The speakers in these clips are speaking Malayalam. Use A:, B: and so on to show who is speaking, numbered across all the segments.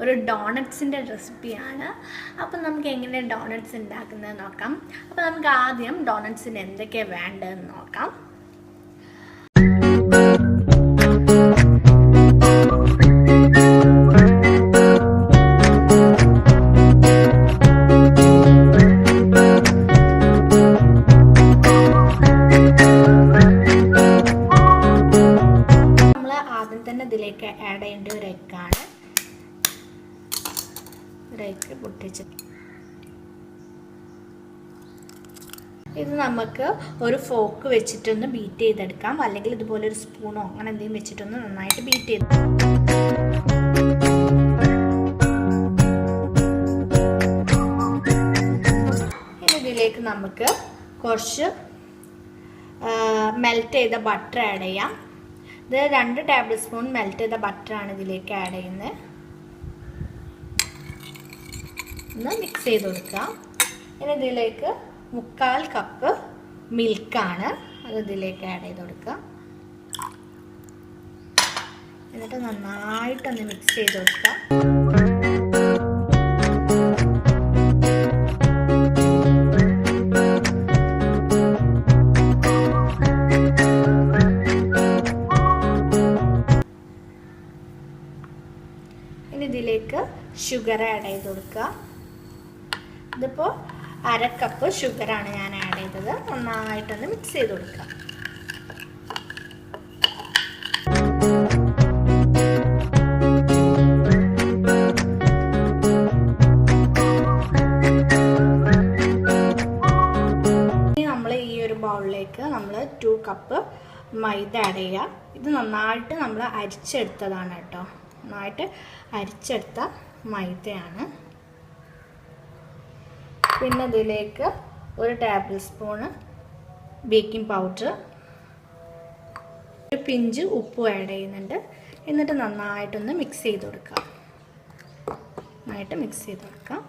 A: ഒരു ഡോണറ്റ്സിൻ്റെ റെസിപ്പിയാണ്. അപ്പോൾ നമുക്ക് എങ്ങനെ ഡോണറ്റ്സ് ഉണ്ടാക്കുന്നത് നോക്കാം. അപ്പോൾ നമുക്ക് ആദ്യം ഡോണറ്റ്സിന് എന്തൊക്കെയാണ് വേണ്ടതെന്ന് നോക്കാം. ഇതിലേക്ക് ആഡ് ചെയ്യേണ്ട ഒരു എഗ്ഗാണ്. ഒരു എഗ്ഗ് പൊട്ടിച്ച് ഇത് നമുക്ക് ഒരു ഫോർക്ക് വെച്ചിട്ടൊന്ന് ബീറ്റ് ചെയ്തെടുക്കാം, അല്ലെങ്കിൽ ഇതുപോലെ ഒരു സ്പൂണോ അങ്ങനെ എന്തെങ്കിലും വെച്ചിട്ടൊന്ന് നന്നായിട്ട് ബീറ്റ് ചെയ്ത് ഇനി ഇതിലേക്ക് നമുക്ക് കുറച്ച് മെൽറ്റ് ചെയ്ത ബട്ടർ ആഡ് ചെയ്യാം. ഇത് 2 ടേബിൾ സ്പൂൺ മെൽറ്റ് ചെയ്ത ബട്ടറാണ് ഇതിലേക്ക് ആഡ് ചെയ്യുന്നത്. ഒന്ന് മിക്സ് ചെയ്ത് കൊടുക്കാം. ഇനി ഇതിലേക്ക് 3/4 കപ്പ് മിൽക്കാണ്, അത് ഇതിലേക്ക് ആഡ് ചെയ്ത് കൊടുക്കുക. എന്നിട്ട് നന്നായിട്ടൊന്ന് മിക്സ് ചെയ്ത് കൊടുക്കുക. ഇതിലേക്ക് ഷുഗർ ആഡ് ചെയ്ത് കൊടുക്കുക. ഇതിപ്പോൾ 1/2 കപ്പ് ഷുഗറാണ് ഞാൻ ആഡ് ചെയ്തത്. നന്നായിട്ടൊന്ന് മിക്സ് ചെയ്ത് കൊടുക്കുക. ഇനി നമ്മൾ ഈ ഒരു ബൗളിലേക്ക് നമ്മൾ 2 കപ്പ് മൈദ ആഡ് ചെയ്യുക. ഇത് നന്നായിട്ട് നമ്മൾ അരിച്ചെടുത്തതാണ് കേട്ടോ, നന്നായിട്ട് അരിച്ചെടുത്ത മൈദയാണ്. പിന്നെ ഇതിലേക്ക് 1 ടേബിൾ സ്പൂണ് ബേക്കിംഗ് പൗഡർ, ഒരു പിഞ്ച് ഉപ്പും ആഡ് ചെയ്യുന്നുണ്ട്. എന്നിട്ട് നന്നായിട്ടൊന്ന് മിക്സ് ചെയ്ത് കൊടുക്കാം. നന്നായിട്ട് മിക്സ് ചെയ്ത് കൊടുക്കാം.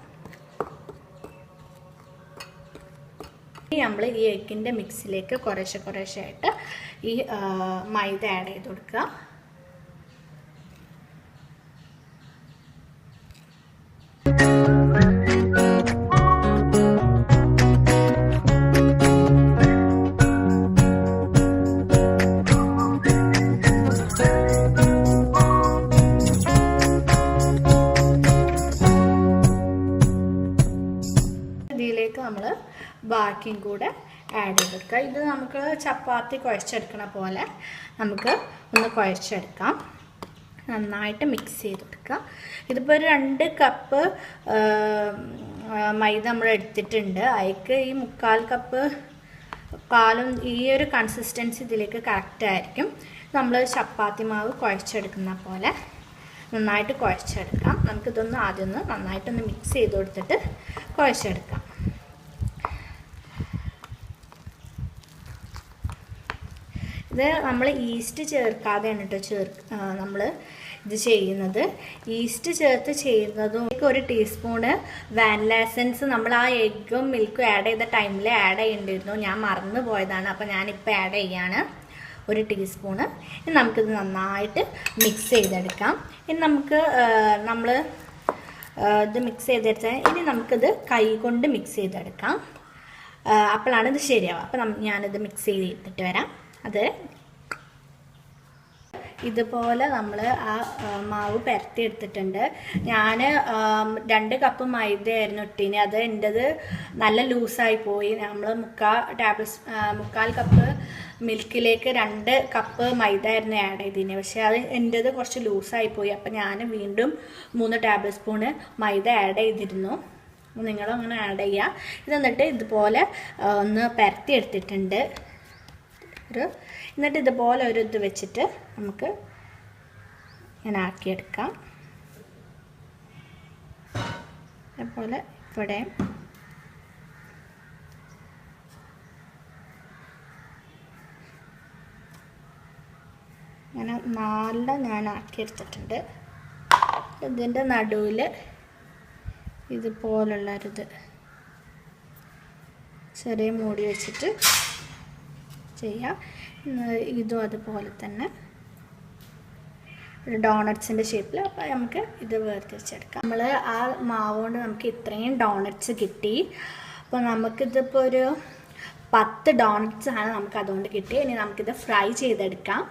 A: ഇനി നമ്മൾ ഈ എഗ്ഗിൻ്റെ മിക്സിലേക്ക് കുറേശ്ശെ ആയിട്ട് ഈ മൈദ ആഡ് ചെയ്ത് കൊടുക്കുക. ഇതിലേക്ക് നമ്മൾ ബാക്കിയും കൂടെ ആഡ് ചെയ്ത് കൊടുക്കുക. ഇത് നമുക്ക് ചപ്പാത്തി കുഴച്ചെടുക്കണ പോലെ നമുക്ക് ഒന്ന് കുഴച്ചെടുക്കാം. നന്നായിട്ട് മിക്സ് ചെയ്ത് കൊടുക്കുക. ഇതിപ്പോൾ ഒരു 2 കപ്പ് മൈദ നമ്മൾ എടുത്തിട്ടുണ്ട്. അതിലേക്ക് ഈ 3/4 കപ്പ് പാലും ഈ ഒരു കൺസിസ്റ്റൻസി ഇതിലേക്ക് കറക്റ്റ് ആയിരിക്കും. നമ്മൾ ചപ്പാത്തി മാവ് കുഴച്ചെടുക്കുന്ന പോലെ നന്നായിട്ട് കുഴച്ചെടുക്കാം. നമുക്കിതൊന്ന് ആദ്യം നന്നായിട്ടൊന്ന് മിക്സ് ചെയ്ത് കൊടുത്തിട്ട് കുഴച്ചെടുക്കാം. ഇത് നമ്മൾ ഈസ്റ്റ് ചേർക്കാതെയാണ് കേട്ടോ നമ്മൾ ഇത് ചെയ്യുന്നത്. ഈസ്റ്റ് ചേർത്ത് ചെയ്യുന്നതും 1 ടീസ്പൂണ് വാനില എസൻസ് നമ്മൾ ആ എഗ്ഗും മിൽക്കും ആഡ് ചെയ്ത ടൈമിൽ ആഡ് ചെയ്യേണ്ടിയിരുന്നു. ഞാൻ മറന്നു പോയതാണ്, അപ്പോൾ ഞാനിപ്പോൾ ആഡ് ചെയ്യാണ് 1 ടീസ്പൂണ്. ഇനി നമുക്കിത് നന്നായിട്ട് മിക്സ് ചെയ്തെടുക്കാം. ഇനി നമുക്ക് നമ്മൾ ഇത് മിക്സ് ചെയ്തെടുത്താൽ ഇനി നമുക്കിത് കൈ കൊണ്ട് മിക്സ് ചെയ്തെടുക്കാം. അപ്പോഴാണ് ഇത് ശരിയാവുക. അപ്പോൾ ഞാനിത് മിക്സ് ചെയ്തിട്ട് വരാം. അത് ഇതുപോലെ നമ്മൾ ആ മാവ് പരത്തി എടുത്തിട്ടുണ്ട്. ഞാൻ 2 കപ്പ് മൈദയായിരുന്നു ഇട്ടിന്. അത് എൻ്റെത് നല്ല ലൂസായി പോയി. നമ്മൾ 3/4 കപ്പ് മിൽക്കിലേക്ക് 2 കപ്പ് മൈദ ആയിരുന്നു ആഡ് ചെയ്തിന്. പക്ഷേ അത് എൻ്റെത് കുറച്ച് ലൂസായി പോയി. അപ്പം ഞാൻ വീണ്ടും 3 ടേബിൾ സ്പൂണ് മൈദ ആഡ് ചെയ്തിരുന്നു. നിങ്ങളും അങ്ങനെ ആഡ് ചെയ്യുക. ഇത് എന്നിട്ട് ഇതുപോലെ ഒന്ന് പരത്തി എടുത്തിട്ടുണ്ട്. എന്നിട്ട് ഇതുപോലെ ഒരു ഇത് വെച്ചിട്ട് നമുക്ക് ഇങ്ങനെ ആക്കിയെടുക്കാം. അതുപോലെ ഇവിടെ അങ്ങനെ 4 ഞാൻ ആക്കിയെടുത്തിട്ടുണ്ട്. ഇതിൻ്റെ നടുവിൽ ഇതുപോലുള്ളൊരിത് ചെറിയ മൂടി വെച്ചിട്ട് ചെയ്യാം. ഇതും അതുപോലെ തന്നെ ഒരു ഡോണറ്റ്സിൻ്റെ ഷേപ്പിൽ. അപ്പോൾ നമുക്ക് ഇത് വേർതിരിച്ചെടുക്കാം. നമ്മൾ ആ മാവ് കൊണ്ട് നമുക്ക് ഇത്രയും ഡോണറ്റ്സ് കിട്ടി. അപ്പോൾ നമുക്കിതിപ്പോൾ ഒരു 10 ഡോണറ്റ്സ് ആണ് നമുക്ക് അതുകൊണ്ട് കിട്ടി. ഇനി നമുക്കിത് ഫ്രൈ ചെയ്തെടുക്കാം.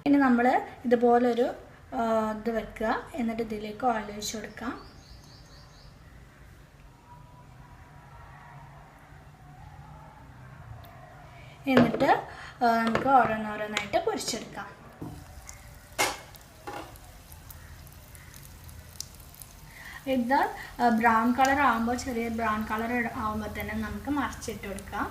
A: ഇനി നമ്മൾ ഇതുപോലൊരു ഇത് വെക്കുക, എന്നിട്ട് ഇതിലേക്ക് ഓയിൽ ഒഴിച്ച് കൊടുക്കാം. എന്നിട്ട് നമുക്ക് ഓരോന്നോരോന്നായിട്ട് പൊരിച്ചെടുക്കാം. ഇത് ബ്രൗൺ കളർ ആകുമ്പോൾ, ചെറിയ ബ്രൗൺ കളർ ആകുമ്പോൾ തന്നെ നമുക്ക് മറിച്ചിട്ട് കൊടുക്കാം.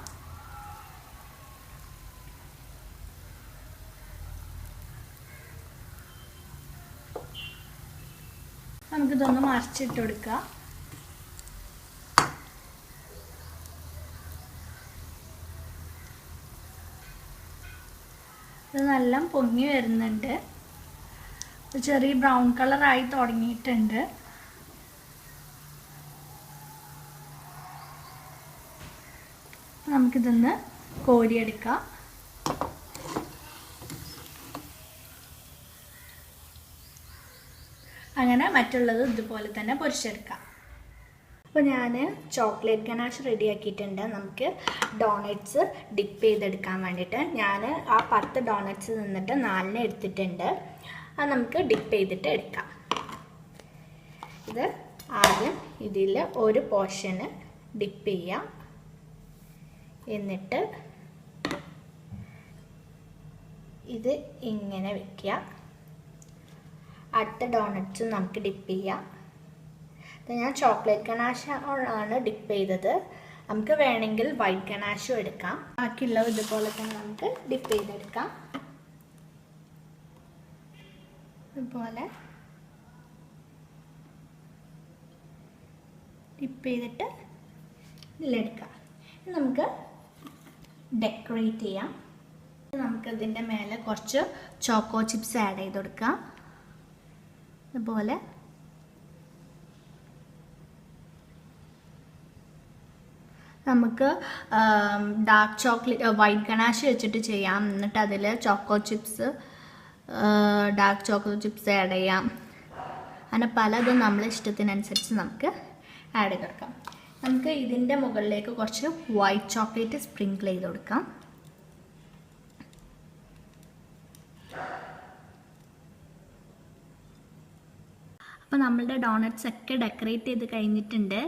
A: നമുക്കിതൊന്ന് മറിച്ചിട്ട് കൊടുക്കാം. ഇത് നല്ല പൊങ്ങി വരുന്നുണ്ട്. ചെറിയ ബ്രൗൺ കളറായി തുടങ്ങിയിട്ടുണ്ട്. നമുക്കിതൊന്ന് കോരിയെടുക്കാം. അങ്ങനെ മറ്റുള്ളത് ഇതുപോലെ തന്നെ പൊരിച്ചെടുക്കാം. അപ്പോൾ ഞാൻ ചോക്ലേറ്റ് ഗനാഷ് റെഡിയാക്കിയിട്ടുണ്ട്. നമുക്ക് ഡോണറ്റ്സ് ഡിപ്പ് ചെയ്തെടുക്കാൻ വേണ്ടിയിട്ട് ഞാൻ ആ 10 ഡോണറ്റ്സ് നിന്നിട്ട് 4 എടുത്തിട്ടുണ്ട്. അത് നമുക്ക് ഡിപ്പ് ചെയ്തിട്ട് എടുക്കാം. ഇത് ആദ്യം ഇതിൽ ഒരു പോർഷന് ഡിപ്പ് ചെയ്യാം. എന്നിട്ട് ഇത് ഇങ്ങനെ വയ്ക്കുക. അടുത്ത ഡോണറ്റ്സ് നമുക്ക് ഡിപ്പ് ചെയ്യാം. ഇത് ഞാൻ ചോക്ലേറ്റ് ഗനാഷ് ആണ് ഡിപ്പ് ചെയ്തത്. നമുക്ക് വേണമെങ്കിൽ വൈറ്റ് ഗനാഷും എടുക്കാം. ബാക്കിയുള്ളത് ഇതുപോലെ തന്നെ നമുക്ക് ഡിപ്പ് ചെയ്തെടുക്കാം. ഇതുപോലെ ഡിപ്പ് ചെയ്തിട്ട് ഇതിലെടുക്കാം. നമുക്ക് ഡെക്കറേറ്റ് ചെയ്യാം. നമുക്കതിൻ്റെ മേലെ കുറച്ച് ചോക്കോ ചിപ്സ് ആഡ് ചെയ്ത് കൊടുക്കാം. ഇതുപോലെ നമുക്ക് ഡാർക്ക് ചോക്ലേറ്റ് വൈറ്റ് ഗനാഷ് വെച്ചിട്ട് ചെയ്യാം. എന്നിട്ട് അതിൽ choco chips, dark choco chips add ചെയ്യാം. അങ്ങനെ പലതും നമ്മളെ ഇഷ്ടത്തിനനുസരിച്ച് നമുക്ക് ആഡ് ചെയ്ത് കൊടുക്കാം. നമുക്ക് ഇതിൻ്റെ മുകളിലേക്ക് കുറച്ച് വൈറ്റ് ചോക്ലേറ്റ് സ്പ്രിങ്കിൾ ചെയ്ത് കൊടുക്കാം. അപ്പോൾ നമ്മളുടെ ഡോണറ്റ്സ് ഒക്കെ ഡെക്കറേറ്റ് ചെയ്ത് കഴിഞ്ഞിട്ടുണ്ട്.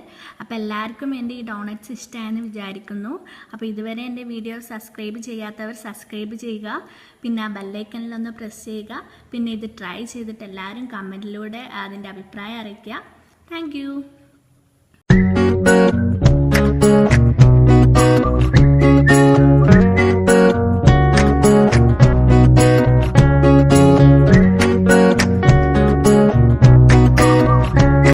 A: അപ്പോൾ എല്ലാവർക്കും എൻ്റെ ഈ ഡോണറ്റ്സ് ഇഷ്ടമായെന്ന് വിചാരിക്കുന്നു. അപ്പോൾ ഇതുവരെ എൻ്റെ വീഡിയോ സബ്സ്ക്രൈബ് ചെയ്യാത്തവർ സബ്സ്ക്രൈബ് ചെയ്യുക. പിന്നെ ആ ബെല്ലൈക്കനിലൊന്ന് പ്രസ് ചെയ്യുക. പിന്നെ ഇത് ട്രൈ ചെയ്തിട്ട് എല്ലാവരും കമൻറ്റിലൂടെ അതിൻ്റെ അഭിപ്രായം അറിയിക്കുക. താങ്ക്